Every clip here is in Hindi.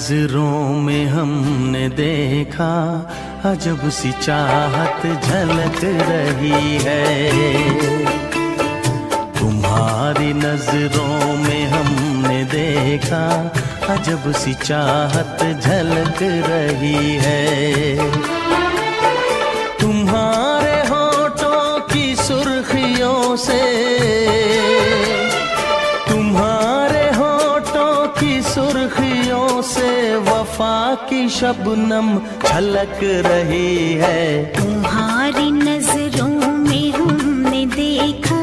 नजरों में हमने देखा अजब सी चाहत झलक रही है। तुम्हारी नजरों में हमने देखा अजब सी चाहत झलक रही है। तुम्हारे होठों की सुर्खियों से, तुम्हारे होठों की सुर्खियों से वफा की शबनम छलक रही है। तुम्हारी नजरों में हमने देखा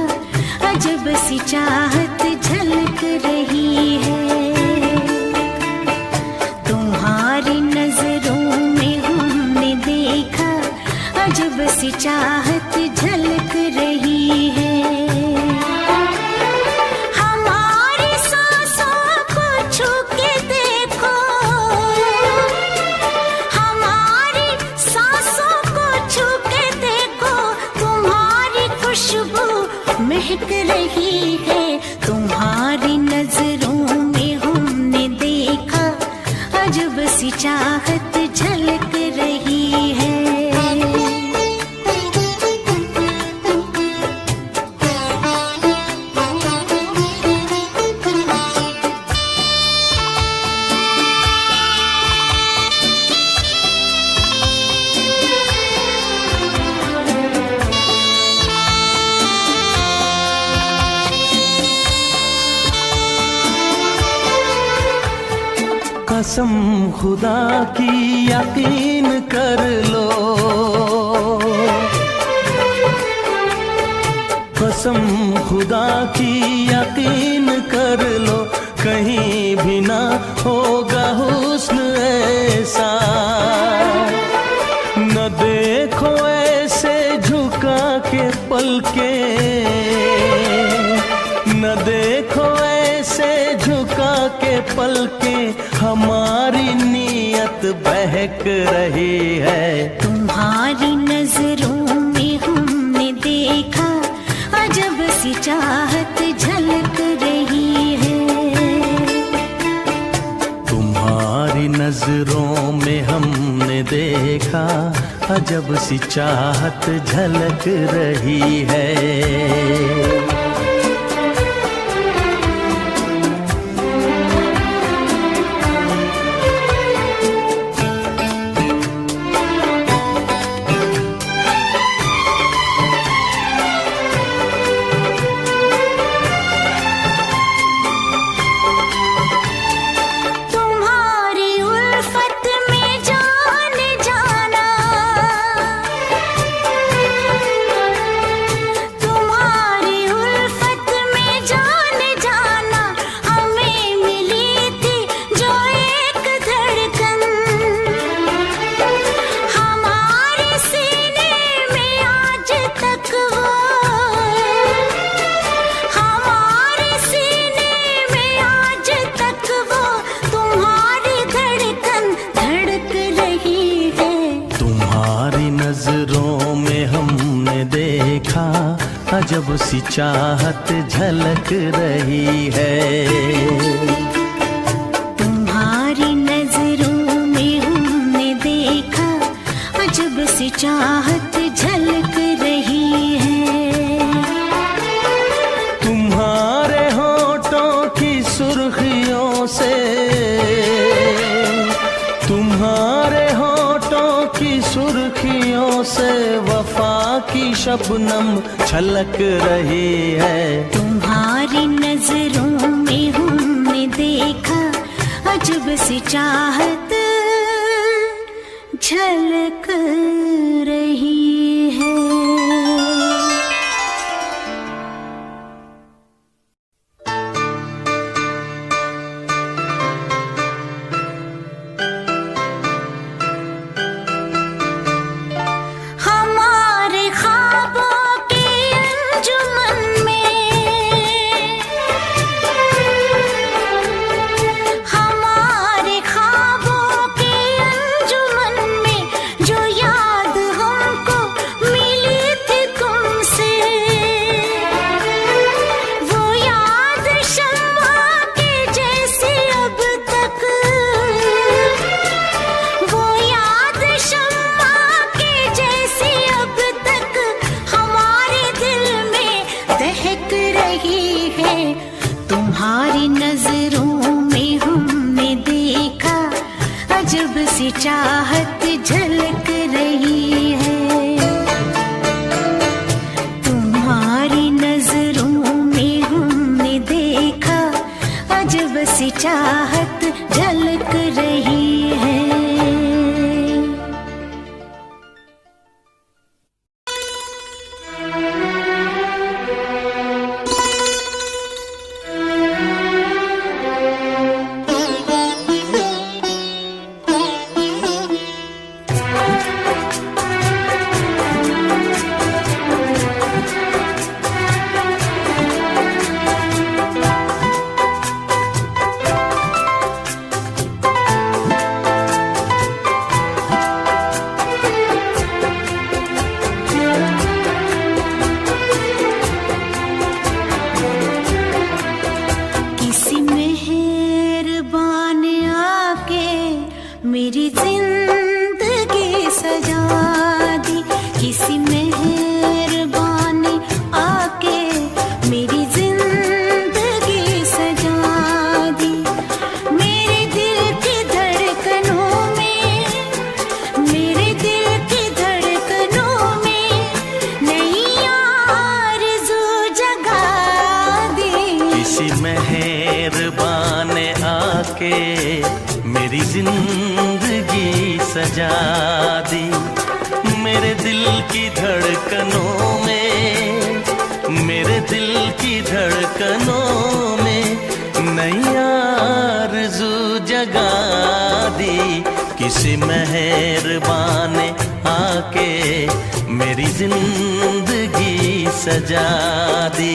अजब सी चाहत झलक रही है। तुम्हारी नजरों में हमने देखा अजब सी चाहत झलक रही है। हमारी सांसों को छू के देखो, हमारी सांसों को छू के देखो, तुम्हारी खुशबू महक रही है। तुम्हारी नजरों में हमने देखा अजब सी चाहत झलक रही है। कसम खुदा की यकीन कर लो, कसम खुदा की यकीन कर लो, कहीं भी ना होगा हुस्न ऐसा। न देखो ऐसे झुका के पलके, न देखो ऐसे झुका के पलके, हमारी नीयत बहक रही है। तुम्हारी नजरों में हमने देखा अजब सी चाहत झलक रही है। तुम्हारी नजरों में हमने देखा अजब सी चाहत झलक रही है। नजरों में हमने देखा अजब सी चाहत झलक रही है। तुम्हारी नजरों में हमने देखा अजब सी चाहत झलक रही है। तुम्हारे होठों की सुर्खियों से, तुम्हारे होठों की सुर्खियों से वफा की शबनम छलक रही है। तुम्हारी नजरों में हमने देखा अजब सी चाहत झलक रही है। हमारे ख्वाबों की अंजुमन में जो याद हमको चाहत झलक रही है। तुम्हारी नजरों में हमने देखा अजब सी चाहत झलक रही है। मेरी जिंदगी सजा दी, किसी मेहरबान ने आके मेरी जिंदगी सजा दी। मेरे दिल की धड़कनों में, मेरे दिल की धड़कनों में नई आरज़ू जगा दी। किसी मेहरबान ने आके मेरी जिंदगी सजा दी। मेरे दिल की धड़कनों में, मेरे दिल की धड़कनों में नई आरज़ू जगा दी। किसी मेहरबान ने आके मेरी जिंदगी सजा दी।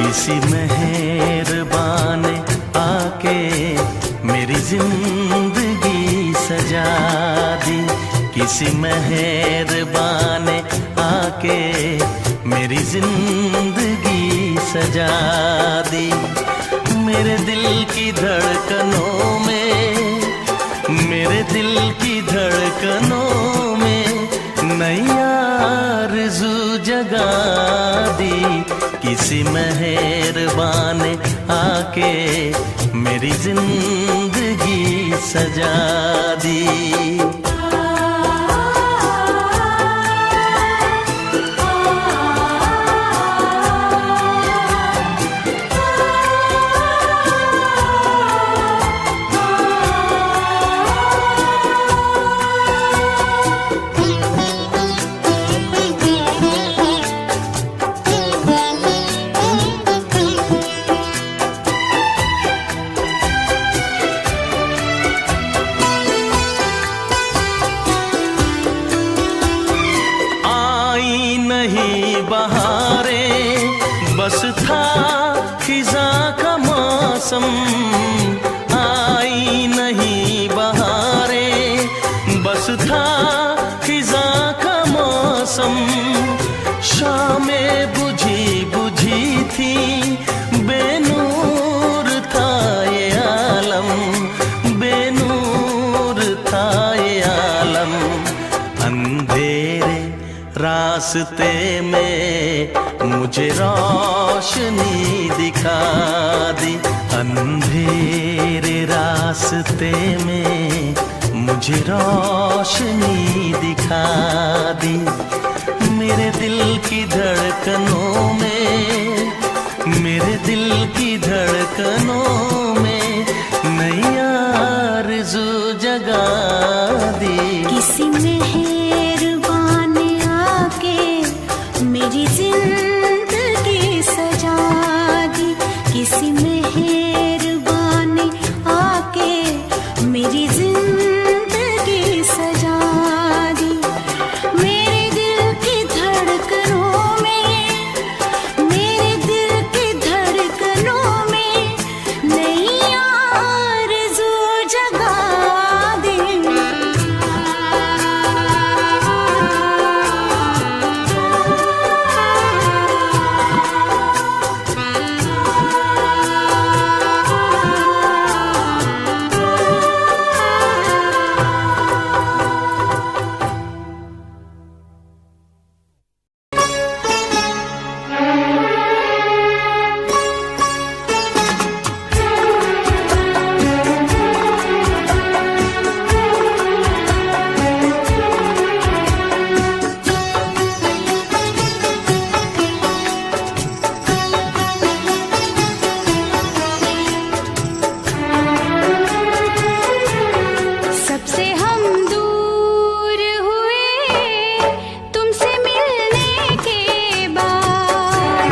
किसी मेहरबान ने आके मेरी जिंदगी सजा दी। किसी मेहरबान ने आके मेरी जिंदगी सजा दी। मेरे दिल की धड़कनों में, मेरे दिल की धड़कनों में नई आरज़ू जगा दी। किसी मेहरबान ने आके मेरी जिंदगी सजा दी। बस था खिज़ां का मौसम, आई नहीं बहारें। बस था खिज़ां का मौसम, शामें बुझी बुझी थी, बेनूर था ये आलम, बेनूर था ये आलम। अंधेरे रास्ते में मुझे रोशनी दिखा दी। अंधेरे रास्ते में मुझे रोशनी दिखा दी। मेरे दिल की धड़कनों में, मेरे दिल की धड़कनों में नई आरज़ू जगा दी। किसी मेहरबान ने आके मेरी जिंदगी सजा दी। किसी मेहरबान ने आके मेरी जिंदगी सजा दी। मेरे दिल की धड़कनों में, मेरे दिल की धड़कनों में नई आरज़ू जगा दी। सबसे हम दूर हुए तुमसे मिलने के बाद।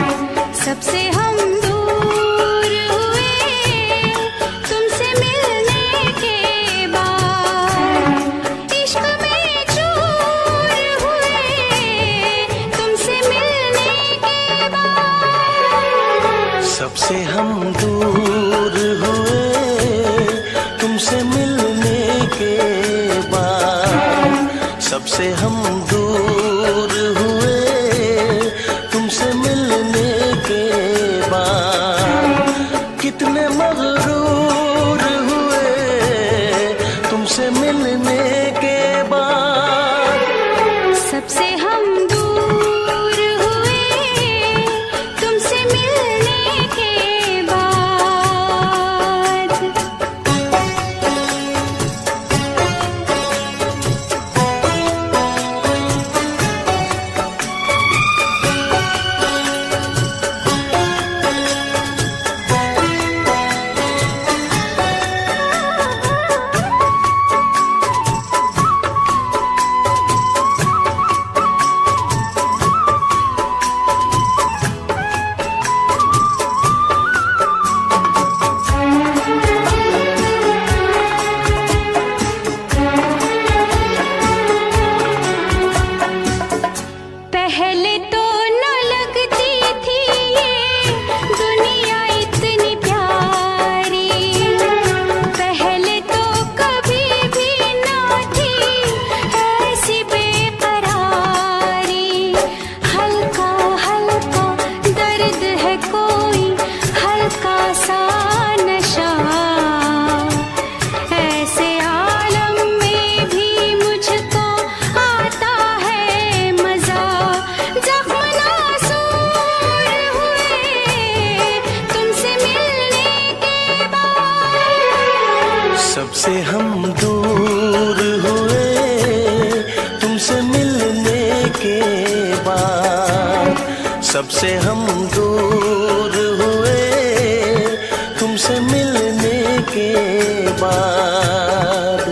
सबसे हम दूर हुए तुमसे मिलने के बाद। इश्क में चूर हुए तुमसे मिलने के बाद। सबसे हम दूर हुए तुमसे मिलने के बाद। सबसे हम दूर हुए तुमसे मिलने के बाद। कितने मगरूर हुए तुमसे मिलने के बाद। सबसे हम दूर हुए तुमसे मिलने के बाद। पहले तो न लगती थी ये दुनिया इतनी प्यारी। पहले तो कभी भी न थी ऐसी बेकरारी। हल्का हल्का दर्द है कोई हल्का सा नशा। ऐसे आलम में भी मुझको आता है मजा। जख्म नासूर हुए तुमसे मिलने के बाद। सबसे हम दूर हुए तुमसे मिलने के बाद। सबसे हम दूर हुए तुमसे मिलने के बाद।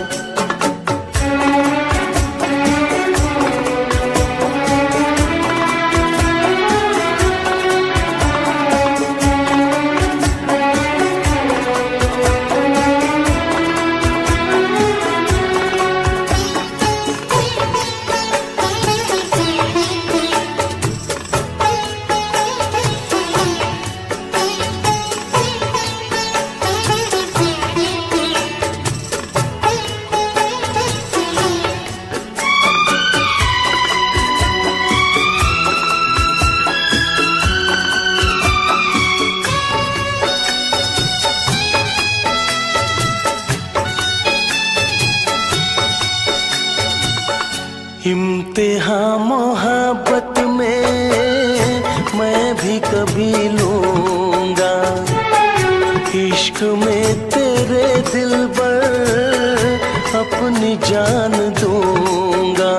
इम्तिहान मोहब्बत में मैं भी कभी लूंगा, इश्क में तेरे दिल पर अपनी जान दूंगा।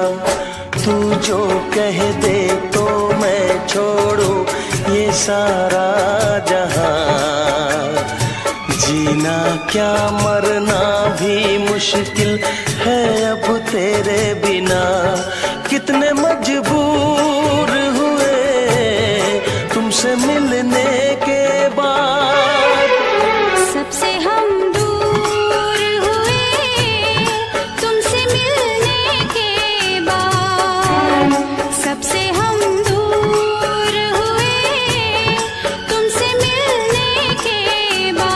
तू जो कह दे तो मैं छोड़ूं ये सारा जहां। जीना क्या मरना भी मुश्किल है अब तेरे बिना। कितने मजबूर हुए तुमसे मिलने के बाद। सबसे हम दूर हुए तुमसे मिलने के बाद। सबसे हम दूर हुए तुमसे मिलने के बाद।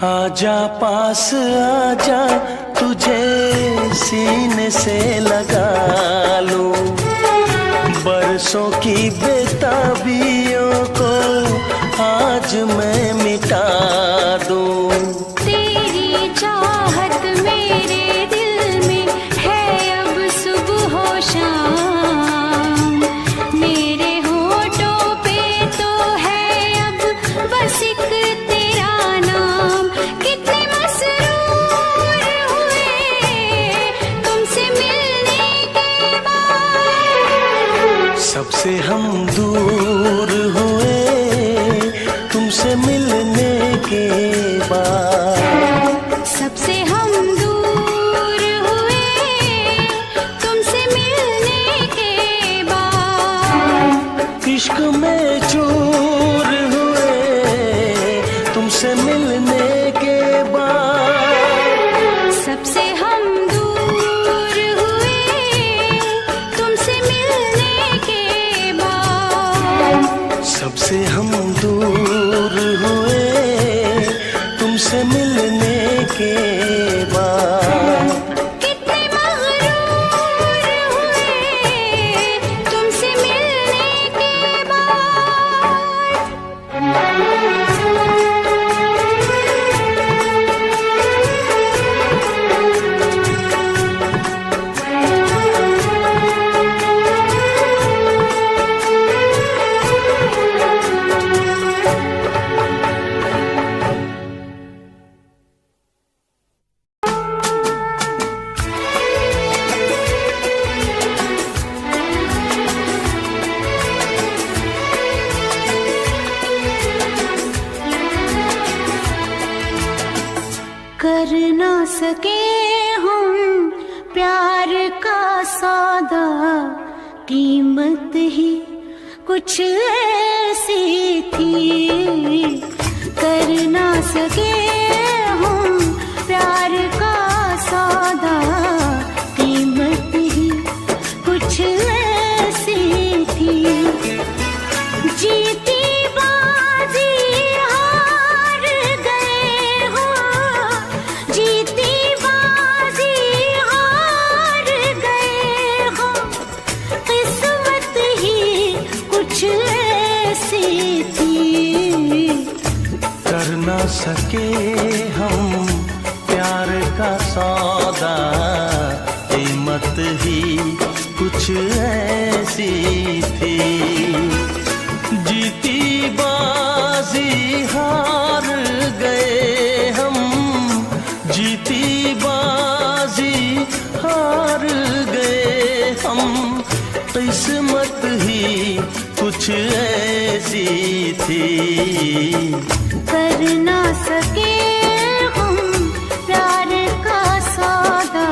आजा पास आजा, तुझे सीने से लगा लूं। बरसों की बेताबियों को आज मैं मिटा दूं। तेरी चाहत मेरे दिल में है अब सुबह हो शाम। मेरे होठों पे तो है अब बस एक तेरा नाम। कितने मसरूर हुए तुमसे मिलने के बाद। सबसे हम दूर हुए तुमसे मिलने के बाद। सबसे हम दूर हुए तुमसे मिलने के बाद। इश्क में चूर हुए तुमसे मिलने के बाद। सबसे हम दूर हुए तुमसे मिलने के बाद। सबसे हम दूर हुए तुमसे मिलने के बाद। कितने मगरूर हुए तुमसे मिलने के बाद। कर ना सके हम प्यार का सौदा। कीमत ही कुछ ऐसी थी। कर ना सके हम प्यार का सौदा। कीमत ही कुछ ऐसी थी। जीती बाजी हार गए हो। जीती बाजी हार गए हो। किस्मत ही कुछ ऐसी थी। कर ना सके हम प्यार का सौदा। कीमत ही कुछ ऐसी थी। जीती बाजी हार गए हम। जीती बाजी हार गए हम। किस्मत ही कुछ ऐसी थी। कर ना सके हम प्यार का सौदा।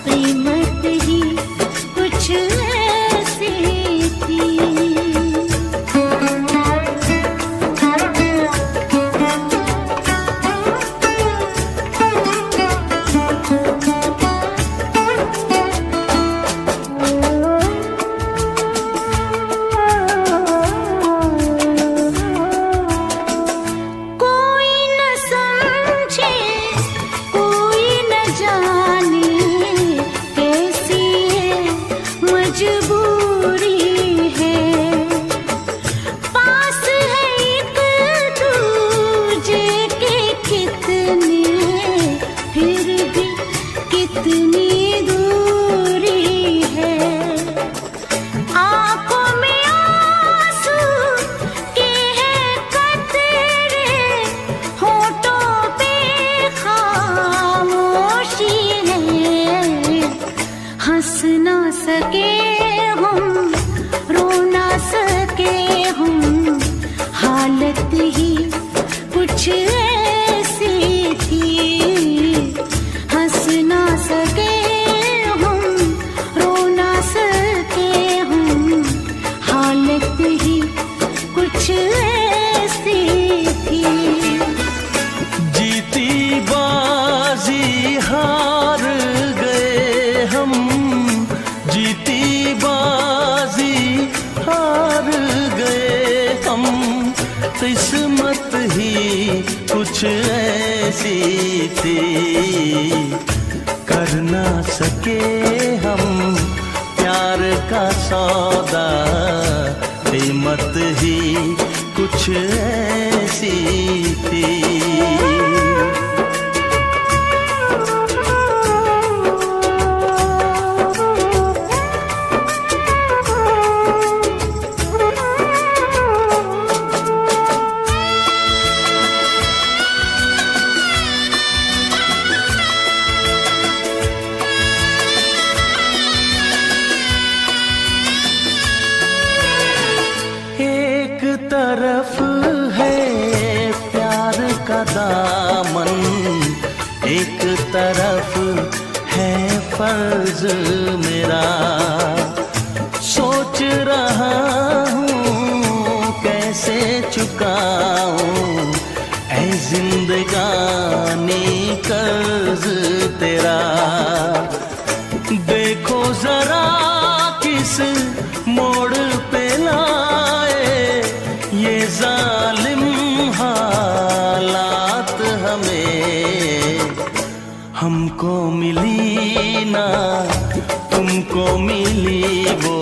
कीमत ही कुछ ऐसी थी। किस्मत ही कुछ ऐसी थी, कर ना सके हम प्यार का सौदा, कीमत ही कुछ ऐसी थी। तरफ है प्यार का दामन, एक तरफ है फर्ज मेरा, सोच रहा हूँ कैसे चुकाऊं ऐ जिंदगानी कर्ज तेरा। देखो जरा किस मोड़ पे ये जालिम हालात हमें, हमको मिली ना तुमको मिली वो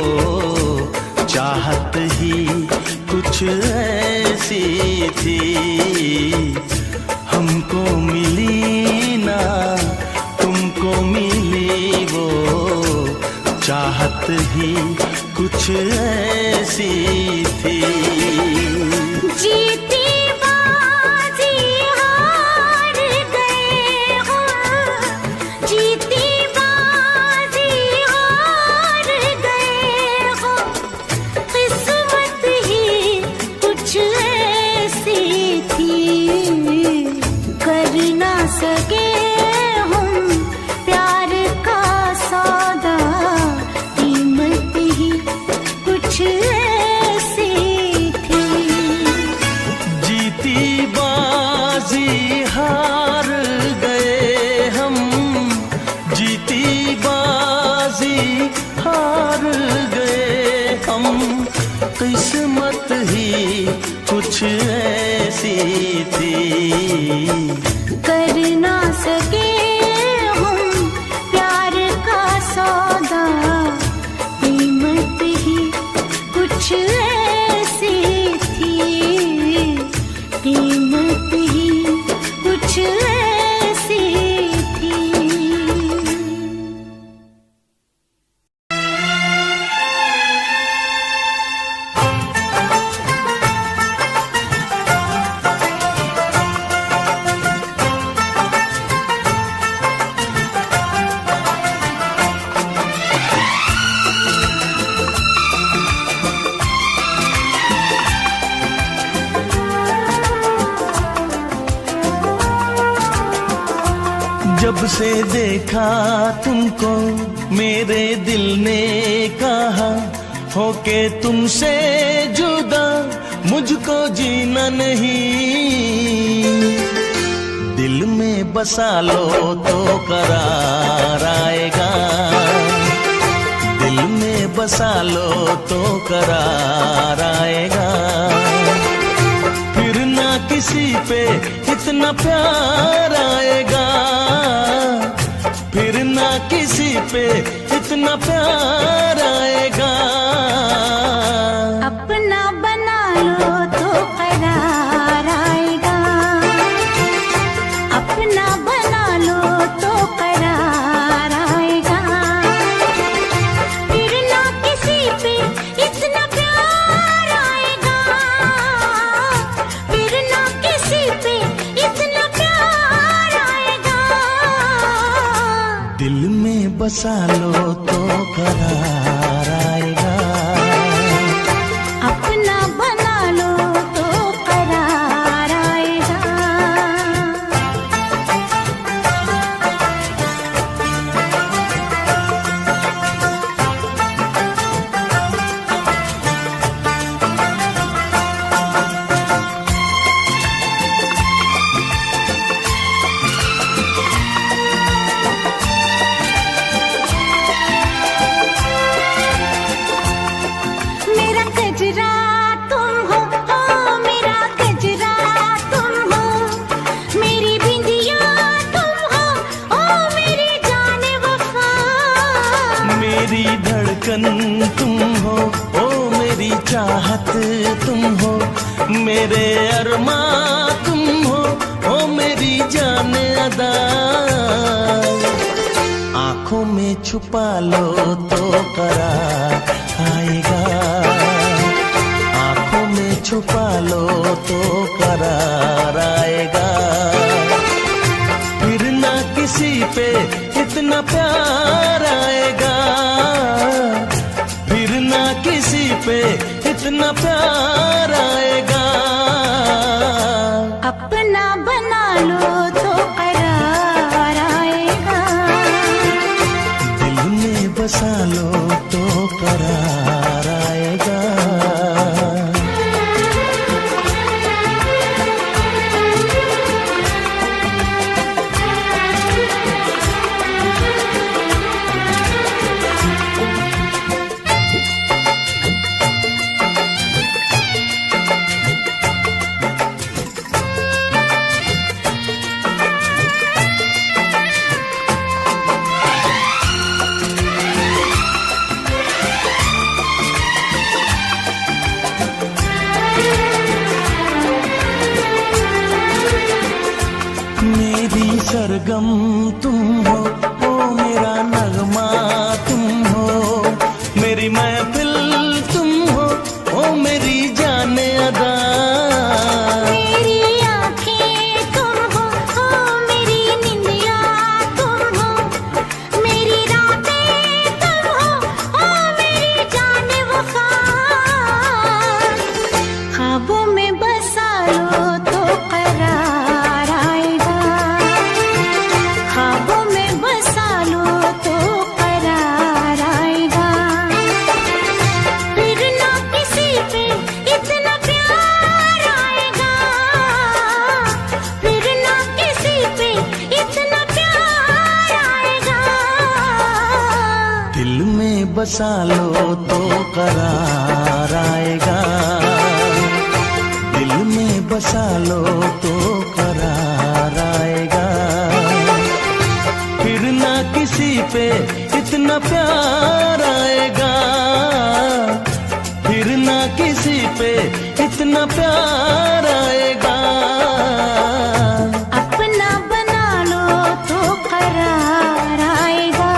चाहत ही कुछ ऐसी थी, हमको मिली ना तुमको मिली वो चाहत ही कुछ ऐसी थी। जीती बाजी हार गए हो, जीती बाजी हार गए हो, किस्मत ही कुछ ऐसी थी, कर ना सके हम प्यार का सौदा, कीमत ही कुछ ऐसी थी। जीती बाजी हार गए हम, जीती बाजी हार गए हम, किस्मत ही कुछ ऐसी थी, कर ना सके हम प्यार का सौदा, कीमत ही कुछ ऐसी थी, कीमत ही कुछ ऐसी थी। जब से देखा तुमको मेरे दिल ने कहा, होके तुमसे जुदा मुझको जीना नहीं, दिल में बसा लो तो करार आएगा, दिल में बसा लो तो करार आएगा, फिर ना किसी पे इतना प्यार आएगा, फिर ना किसी पे इतना प्यार आएगा। अपना बना लो तो करार आएगा, अपना बना लो तो करार आएगा, फिर ना किसी पे इतना प्यार आएगा, फिर ना किसी पे इतना प्यार आएगा। दिल में बसा लो तो करार आएगा, अपना बना लो तो करार आएगा। मेरा गजरा तुम हो मेरा गजरा चाहत तुम हो, मेरे अरमा तुम हो मेरी जान अदा। आंखों में छुपा लो तो करार आएगा, आंखों में छुपा लो तो करार आएगा। फिर ना किसी पे इतना प्यार आएगा, फिर ना किसी पे इतना प्यार आएगा। अपना बना लो तो करार आएगा, दिल में बसा लो तो करार आएगा। मेरी सरगम तुम हो, ओ मेरा नगमा तुम हो, मेरी महफिल तुम हो, ओ मेरी जाने अदा। मेरी आँखें तुम हो, ओ मेरी निंदिया तुम हो, मेरी रातें तुम हो, ओ मेरी जाने वफा। ख्वाबों में बसा लो तो करार आएगा, ख्वाबों में बसा लो तो करार आएगा। फिर ना किसी पे इतना प्यार आएगा, फिर ना किसी पे इतना प्यार आएगा। दिल में बसा लो तो करार आएगा, दिल में बसा लो तो करार आएगा। फिर ना किसी पे इतना प्यार आएगा, फिर ना किसी पे इतना प्यार आएगा। अपना बना लो तो करार आएगा,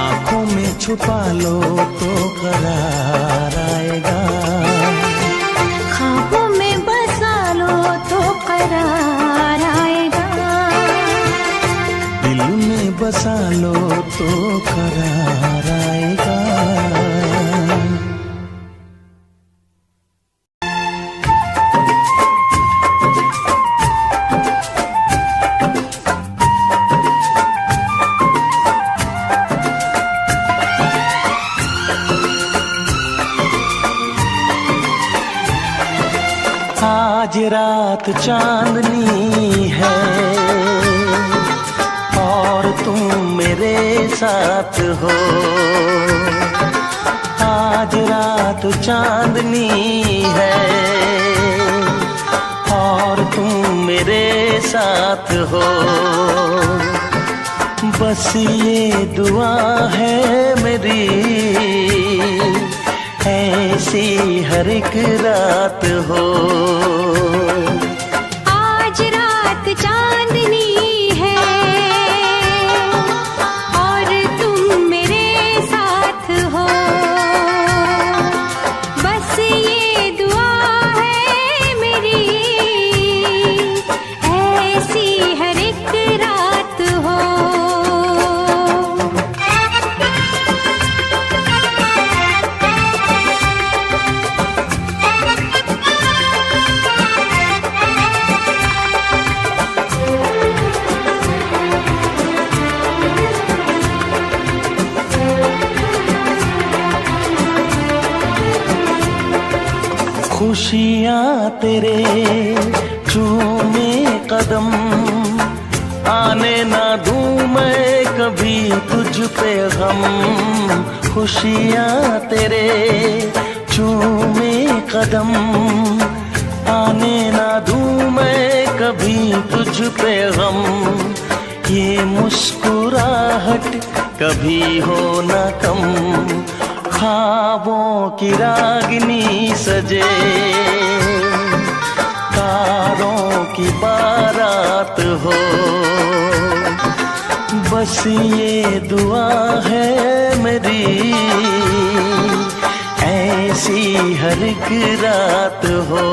आंखों में छुपा लो तो करार आएगा। ख्वाबों में बसा लो तो करार आएगा। दिल में बसा लो तो करार आएगा। आज रात चांदनी है और तुम मेरे साथ हो, आज रात चांदनी है और तुम मेरे साथ हो। बस ये दुआ है मेरी, ऐसी हर एक रात हो। आज रात चांदनी है और तुम मेरे साथ हो, बस ये दुआ है मेरी, ऐसी हर एक रात हो। खुशियाँ तेरे चूमे कदम, आने ना दूँ मैं कभी तुझ पे गम। खुशियाँ तेरे चूमे कदम, आने ना दूँ मैं कभी तुझ पे गम। ये मुस्कुराहट कभी हो ना कम, ख्वाबों की रागनी सजे, तारों की बारात हो। बस ये दुआ है मेरी, ऐसी हर एक रात हो।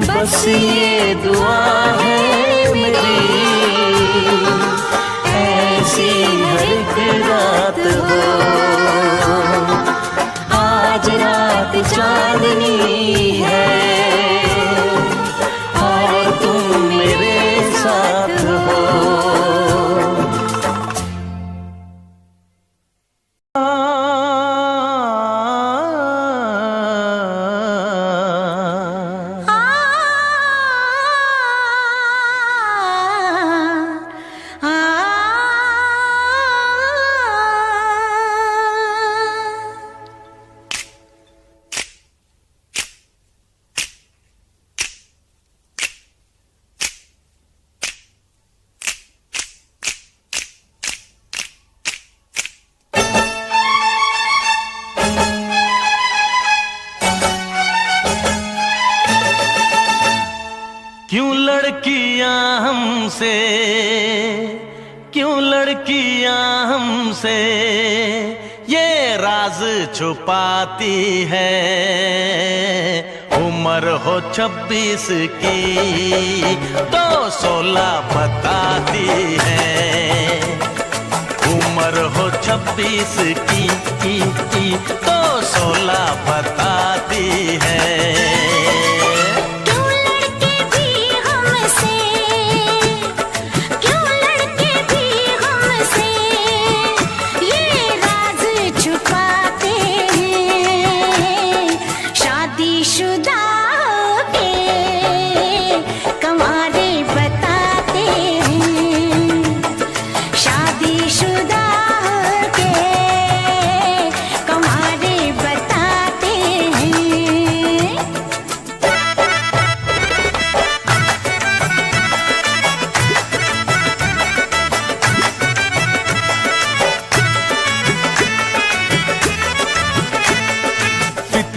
बस ये दुआ है मेरी, ऐसी हर एक रात हो। आज रात चांदनी है और तुम मेरे साथ हो। क्यों लड़कियां हमसे ये राज छुपाती है। उम्र हो 26 की तो 16 बताती है। उम्र हो 26 की तो 16 बताती है।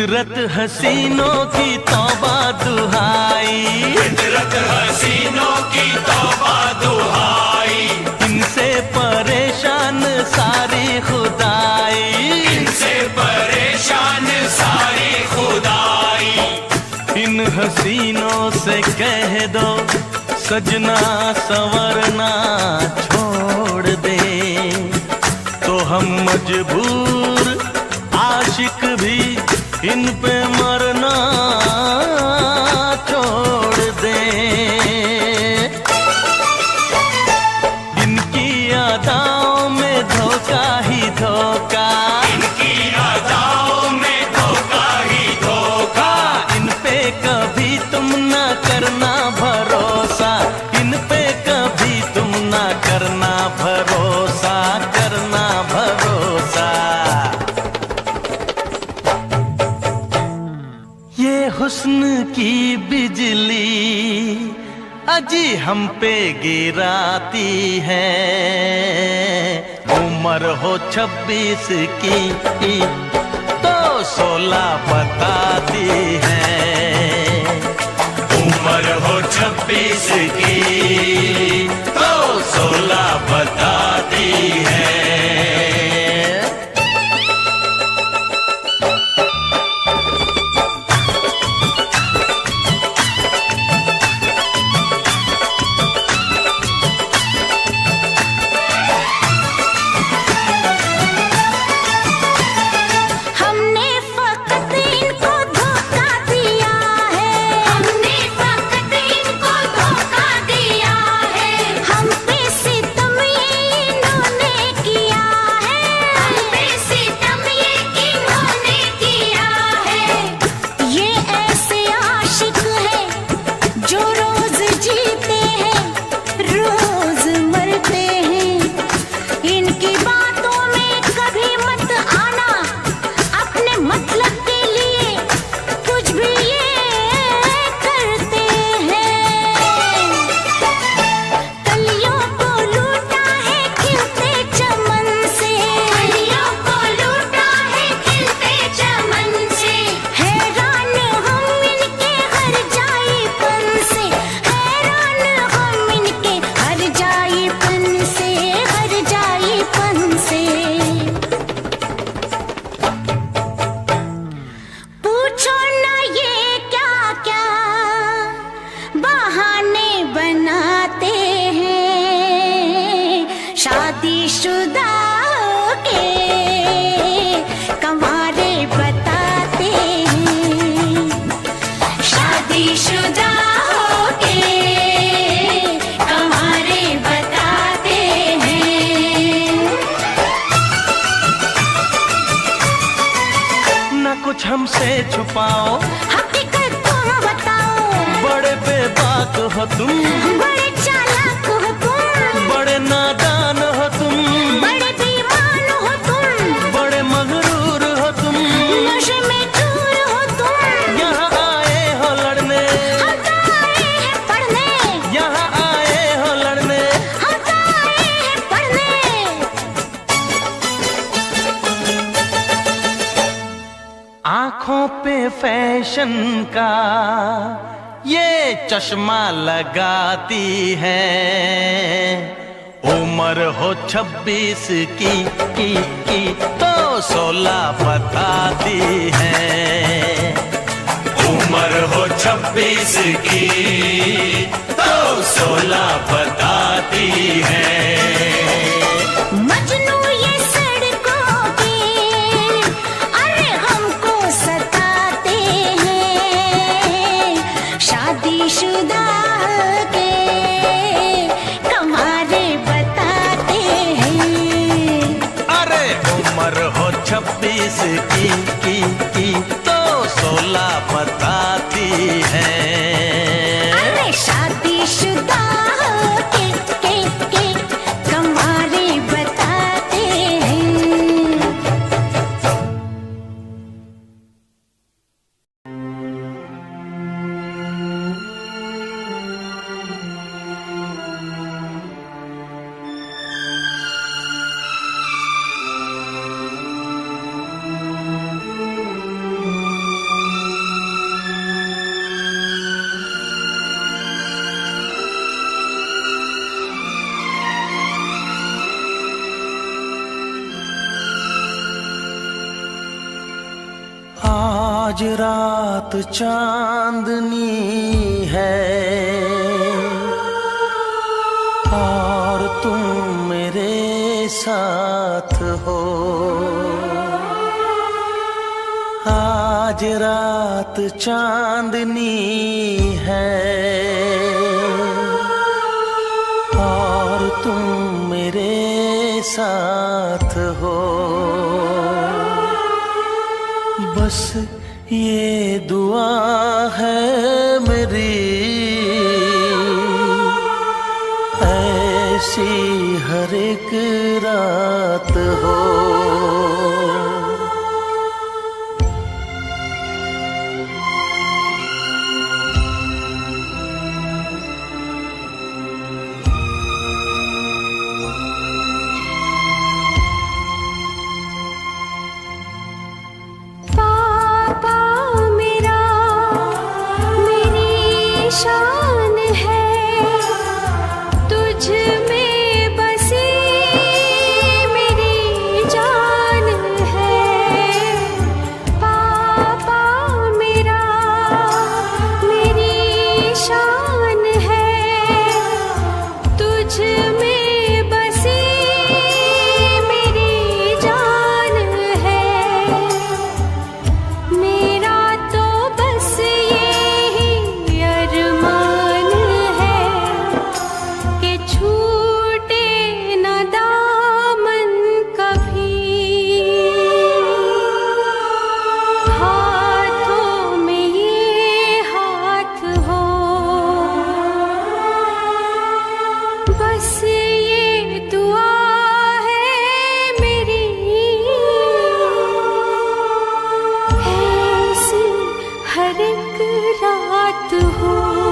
फितरत हसीनों की तौबा दुहाई, फितरत हसीनों की तौबा दुहाई, इनसे परेशान सारी खुदाई, इनसे परेशान सारी खुदाई। इन हसीनों से कह दो सजना संवरना छोड़ दे, तो हम मजबूर आशिक भी इन पे मरना छोड़ दे। इनकी अदाओं में धोखा ही धोखा, इनकी अदाओं में धोखा ही धोखा, इन पे कभी तुम ना करना भरोसा, इन पे कभी तुम ना करना भरोसा, करना भरोसा। ये हुस्न की बिजली अजी हम पे गिराती है, उम्र हो 26 की तो 16 बताती है, उम्र हो 26 की तो 16 बताती है। हमने फकत इनको धोखा दिया है, हमने फकत इनको धोखा दिया है, हम पे सितम ये इन्होंने किया है, हम पे सितम ये इन्होंने किया है। ये ऐसे आशिक हैं जो रोज जीते हैं रोज मरते हैं, इनकी बातों में कभी मत आना, अपने मतलब के लिए कुछ भी ये करते हैं। कलियों को लूटा है खिलते चमन से, कलियों को लूटा है खिलते चमन से, हैरान हम इनके हर जाईपन से, हैरान हम इनके हर जाईपन से, हर जाईपन से। पूछो ना ये क्या क्या बहाने बनाते हैं, शादीशुदा के कंवारे बताते हैं, शादीशुदा के कंवारे बताते हैं। ना कुछ हमसे छुपाओ, हकीकत तुम बताओ, बड़े बेबाक हो तुम, बड़े चालाक हो तुम, बड़े नादान हो तुम, बड़े बेईमान हो तुम, बड़े मगरूर हो तुम, नशे में चूर हो तुम। यहाँ आए हो लड़ने, हम तो आए हैं पढ़ने, यहाँ आए हो लड़ने। हम तो आए हैं पढ़ने। आंखों पे फैशन का ये चश्मा लगाती है, उम्र हो 26 की तो 16 बताती है, उम्र हो 26 की तो 16 बताती है। मजनू ये सड़कों के अरे हमको सताते हैं, शादीशुदा के कंवारे बताते हैं। अरे उम्र हो 26 की तो 16 बताती है। अरे शादीशुदा के कंवारे बताते हैं। आज रात चांदनी है और तुम मेरे साथ हो। आज रात चांदनी है और तुम मेरे साथ हो। बस ये दुआ है मेरी, ऐसी हर एक रात हो। शान है तुझ में बसी मेरी जान है। पापा मेरा मेरी शान है तुझ में बसी मेरी जान है। मेरा तो बस यही अरमान है कि छूटे न दामन कभी। हाथों में ये हाथ हो, बस ये दुआ है मेरी, ऐसी हर एक रात हो।